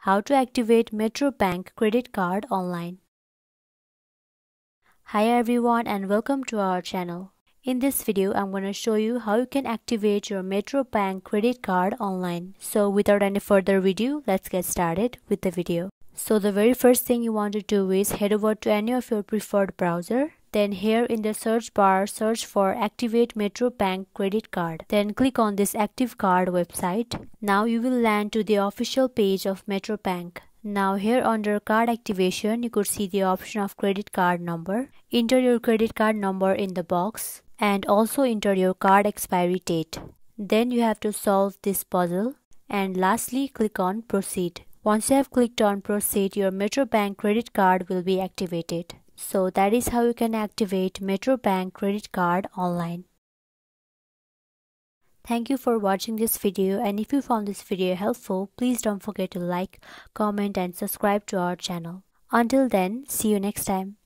How to activate Metrobank credit card online. Hi everyone and welcome to our channel. In this video, I'm going to show you how you can activate your Metrobank credit card online. So without any further ado, let's get started with the video. So the very first thing you want to do is head over to any of your preferred browser. Then here in the search bar, search for Activate Metrobank Credit Card. Then click on this Active Card website. Now you will land to the official page of Metrobank. Now here under card activation, you could see the option of credit card number. Enter your credit card number in the box and also enter your card expiry date. Then you have to solve this puzzle and lastly click on proceed. Once you have clicked on proceed, your Metrobank credit card will be activated. So that is how you can activate Metrobank credit card online. Thank you for watching this video, and if you found this video helpful, please don't forget to like, comment and subscribe to our channel. Until then, see you next time.